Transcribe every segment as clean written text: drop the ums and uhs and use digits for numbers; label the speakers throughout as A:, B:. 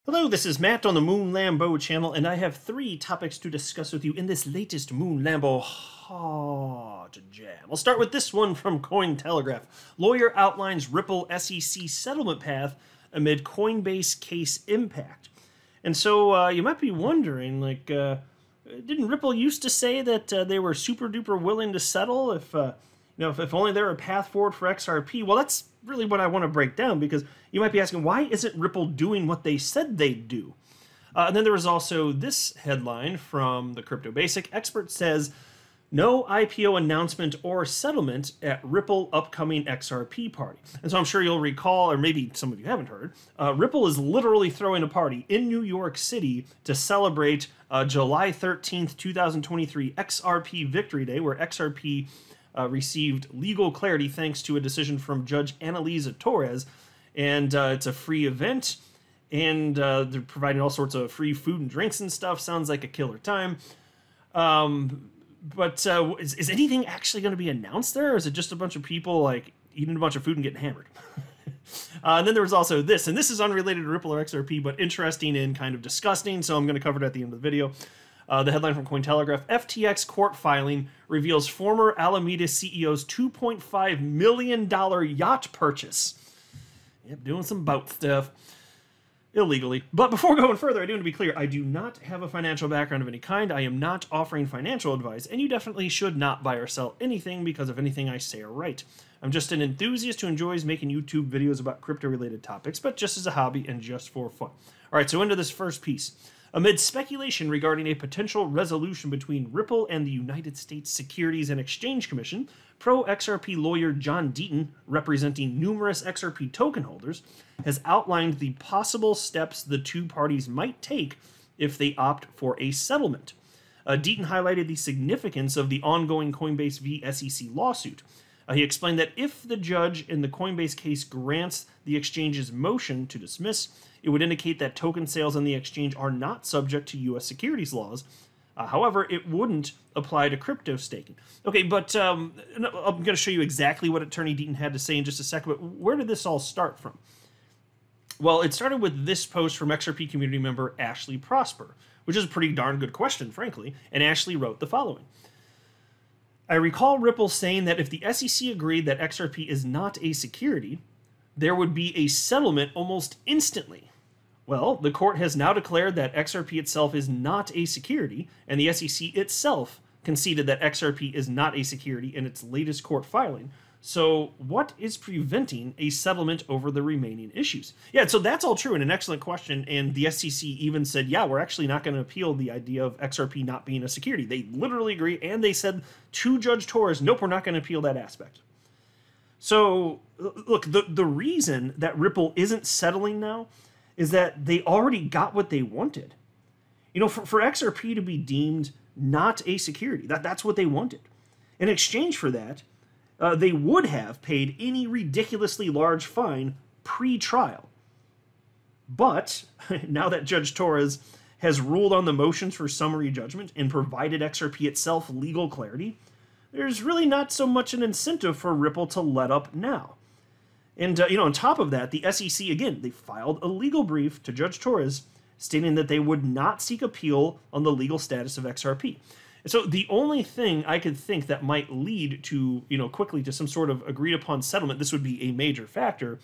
A: Hello, this is Matt on the Moon Lambo channel, and I have 3 topics to discuss with you in this latest Moon Lambo hot jam. I'll start with this one from Cointelegraph. Lawyer outlines Ripple SEC settlement path amid Coinbase case impact. And so you might be wondering, didn't Ripple used to say that they were super duper willing to settle if only there were a path forward for XRP? Well, that's really what I want to break down, because you might be asking, why isn't Ripple doing what they said they'd do? And then there was also this headline from the Crypto Basic. Expert says, no IPO announcement or settlement at Ripple upcoming XRP party. And so I'm sure you'll recall, or maybe some of you haven't heard, Ripple is literally throwing a party in New York City to celebrate July 13th, 2023 XRP Victory Day, where XRP received legal clarity thanks to a decision from Judge Annalisa Torres. And it's a free event, and they're providing all sorts of free food and drinks and stuff. Sounds like a killer time. But is anything actually going to be announced there, or is it just a bunch of people like eating a bunch of food and getting hammered? And then there was also this, and this is unrelated to Ripple or XRP, but interesting and kind of disgusting, so I'm going to cover it at the end of the video. The headline from Cointelegraph, FTX court filing reveals former Alameda CEO's $2.5 million yacht purchase. Yep, doing some boat stuff. Illegally. But before going further, I do want to be clear, I do not have a financial background of any kind. I am not offering financial advice, and you definitely should not buy or sell anything because of anything I say or write. I'm just an enthusiast who enjoys making YouTube videos about crypto-related topics, but just as a hobby and just for fun. Alright, so into this first piece. Amid speculation regarding a potential resolution between Ripple and the United States Securities and Exchange Commission, pro-XRP lawyer John Deaton, representing numerous XRP token holders, has outlined the possible steps the two parties might take if they opt for a settlement. Deaton highlighted the significance of the ongoing Coinbase v. SEC lawsuit. He explained that if the judge in the Coinbase case grants the exchange's motion to dismiss, it would indicate that token sales on the exchange are not subject to U.S. securities laws. However, it wouldn't apply to crypto staking. Okay, but I'm going to show you exactly what Attorney Deaton had to say in just a second, but where did this all start from? Well, it started with this post from XRP community member Ashley Prosper, which is a pretty darn good question, frankly, and Ashley wrote the following. I recall Ripple saying that if the SEC agreed that XRP is not a security, there would be a settlement almost instantly. Well, the court has now declared that XRP itself is not a security, and the SEC itself conceded that XRP is not a security in its latest court filing. So what is preventing a settlement over the remaining issues? Yeah, so that's all true and an excellent question, and the SEC even said, yeah, we're actually not going to appeal the idea of XRP not being a security. They literally agree, and they said to Judge Torres, nope, we're not going to appeal that aspect. So, look, the reason that Ripple isn't settling now is that they already got what they wanted. You know, for XRP to be deemed not a security, that's what they wanted. In exchange for that, they would have paid any ridiculously large fine pre-trial. But now that Judge Torres has ruled on the motions for summary judgment and provided XRP itself legal clarity, there's really not so much an incentive for Ripple to let up now. And, on top of that, the SEC, again, they filed a legal brief to Judge Torres stating that they would not seek appeal on the legal status of XRP. So the only thing I could think that might lead to, quickly to some sort of agreed upon settlement, this would be a major factor,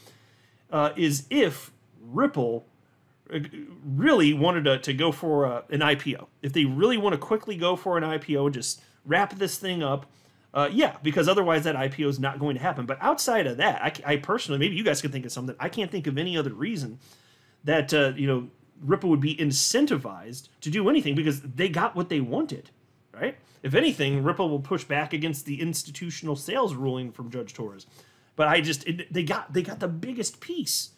A: is if Ripple really wanted to go for an IPO. If they really want to quickly go for an IPO and just wrap this thing up, yeah, because otherwise that IPO is not going to happen. But outside of that, I personally, maybe you guys could think of something, I can't think of any other reason that, Ripple would be incentivized to do anything because they got what they wanted. Right? If anything, Ripple will push back against the institutional sales ruling from Judge Torres. But they got the biggest piece.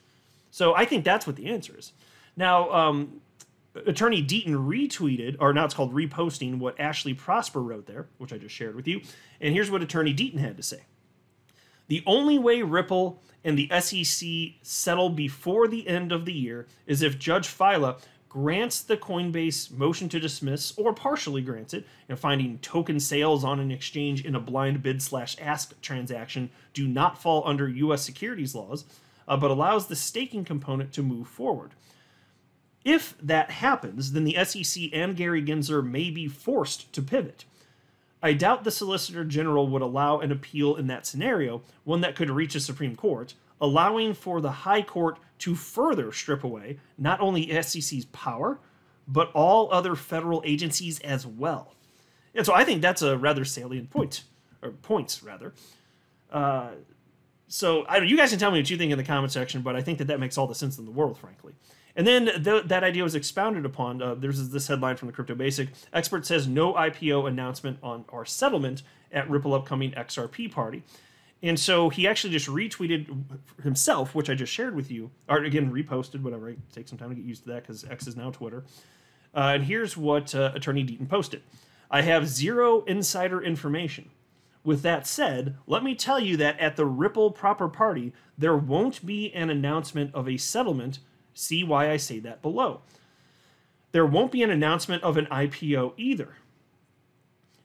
A: So I think that's what the answer is. Now, Attorney Deaton retweeted, or now it's called reposting, what Ashley Prosper wrote there, which I just shared with you. And here's what Attorney Deaton had to say. The only way Ripple and the SEC settle before the end of the year is if Judge Fila grants the Coinbase motion to dismiss, or partially grants it, finding token sales on an exchange in a blind bid/ask transaction do not fall under U.S. securities laws, but allows the staking component to move forward. If that happens, then the SEC and Gary Gensler may be forced to pivot. I doubt the Solicitor General would allow an appeal in that scenario, one that could reach a Supreme Court, allowing for the High Court to further strip away not only SEC's power, but all other federal agencies as well. And so I think that's a rather salient point, or points rather. So you guys can tell me what you think in the comment section, but I think that makes all the sense in the world, frankly. And then that idea was expounded upon. There's this headline from the Crypto Basic. Expert says no IPO announcement on our settlement at Ripple upcoming XRP party. And so he actually just retweeted himself, which I just shared with you, or again, reposted, whatever. It takes some time to get used to that because X is now Twitter. And here's what Attorney Deaton posted. I have zero insider information. With that said, let me tell you that at the Ripple proper party, there won't be an announcement of a settlement. See why I say that below. There won't be an announcement of an IPO either.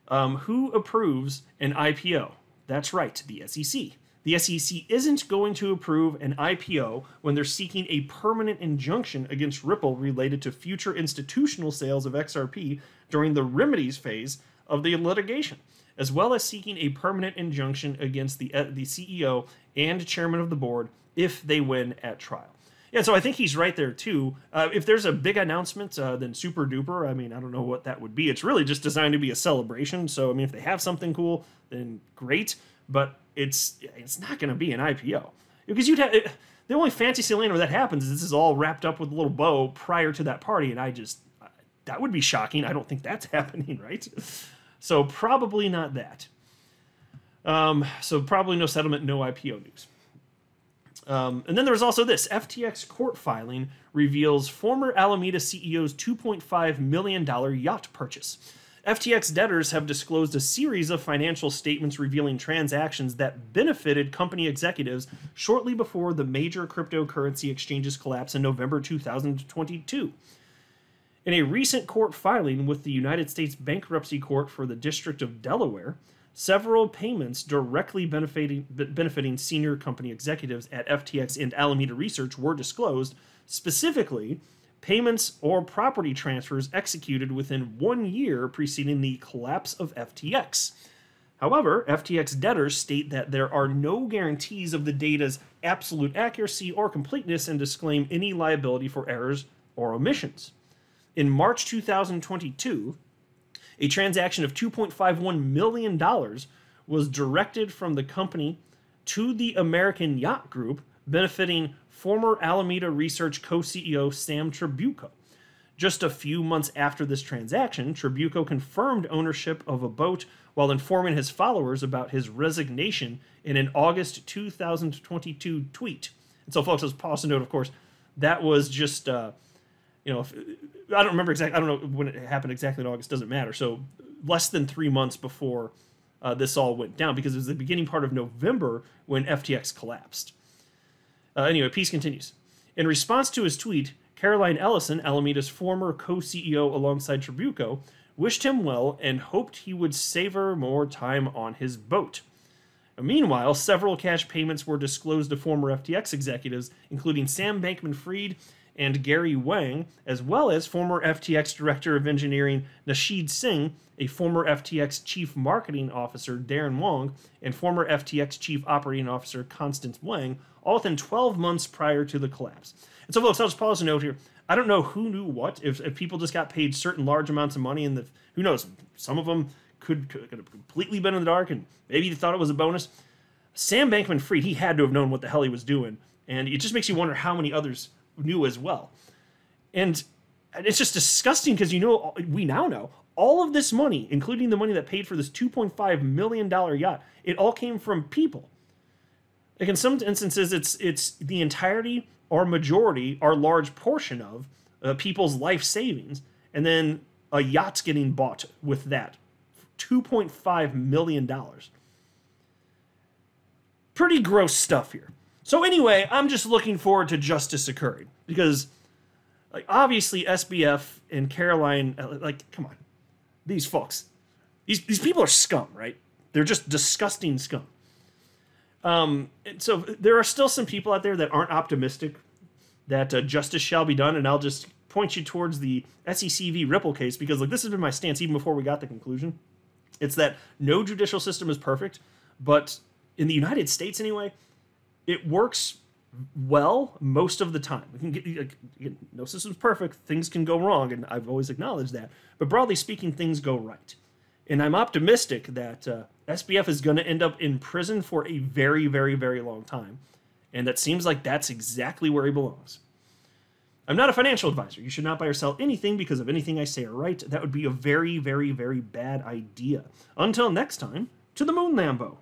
A: Who approves an IPO? That's right, the SEC. The SEC isn't going to approve an IPO when they're seeking a permanent injunction against Ripple related to future institutional sales of XRP during the remedies phase of the litigation, as well as seeking a permanent injunction against the CEO and chairman of the board if they win at trial. Yeah, so I think he's right there too. If there's a big announcement, then super duper. I mean, I don't know what that would be. It's really just designed to be a celebration. So I mean, if they have something cool, then great. But it's not going to be an IPO because the only fantasy land where that happens is this is all wrapped up with a little bow prior to that party, and that would be shocking. I don't think that's happening, right? So probably not that. So probably no settlement, no IPO news. And then there was also this. FTX court filing reveals former Alameda CEO's $2.5 million yacht purchase. FTX debtors have disclosed a series of financial statements revealing transactions that benefited company executives shortly before the major cryptocurrency exchange's collapse in November 2022. In a recent court filing with the United States Bankruptcy Court for the District of Delaware, several payments directly benefiting senior company executives at FTX and Alameda Research were disclosed, specifically payments or property transfers executed within 1 year preceding the collapse of FTX. However, FTX debtors state that there are no guarantees of the data's absolute accuracy or completeness and disclaim any liability for errors or omissions. In March 2022, a transaction of $2.51 million was directed from the company to the American Yacht Group, benefiting former Alameda Research co-CEO Sam Trabucco. Just a few months after this transaction, Trabucco confirmed ownership of a boat while informing his followers about his resignation in an August 2022 tweet. And so, folks, let's pause to note, of course, that was just, I don't remember exactly, I don't know when it happened exactly in August, doesn't matter. So less than 3 months before this all went down, because it was the beginning part of November when FTX collapsed. Anyway, piece continues. In response to his tweet, Caroline Ellison, Alameda's former co-CEO alongside Trabucco, wished him well and hoped he would savor more time on his boat. Meanwhile, several cash payments were disclosed to former FTX executives, including Sam Bankman-Fried and Gary Wang, as well as former FTX Director of Engineering Nasheed Singh, a former FTX Chief Marketing Officer Darren Wong, and former FTX Chief Operating Officer Constance Wang, all within 12 months prior to the collapse. And so, folks, I'll just pause a note here. I don't know who knew what, if people just got paid certain large amounts of money, and who knows, some of them could have completely been in the dark, and maybe they thought it was a bonus. Sam Bankman-Fried, he had to have known what the hell he was doing, and it just makes you wonder how many others knew as well. And it's just disgusting because, we now know all of this money, including the money that paid for this $2.5 million yacht, it all came from people. Like in some instances, it's the entirety or majority or large portion of people's life savings, and then a yacht's getting bought with that. $2.5 million. Pretty gross stuff here. So anyway, I'm just looking forward to justice occurring because, obviously SBF and Caroline, come on, these folks, these people are scum, right? They're just disgusting scum. And so there are still some people out there that aren't optimistic that justice shall be done, and I'll just point you towards the SEC v. Ripple case, because like this has been my stance even before we got the conclusion. It's that no judicial system is perfect, but in the United States anyway, it works well most of the time. We can get, no system's perfect, things can go wrong, and I've always acknowledged that. But broadly speaking, things go right. And I'm optimistic that SBF is going to end up in prison for a very, very, very long time. And that seems like that's exactly where he belongs. I'm not a financial advisor. You should not buy or sell anything because of anything I say or write. That would be a very, very, very bad idea. Until next time, to the moon, Lambo.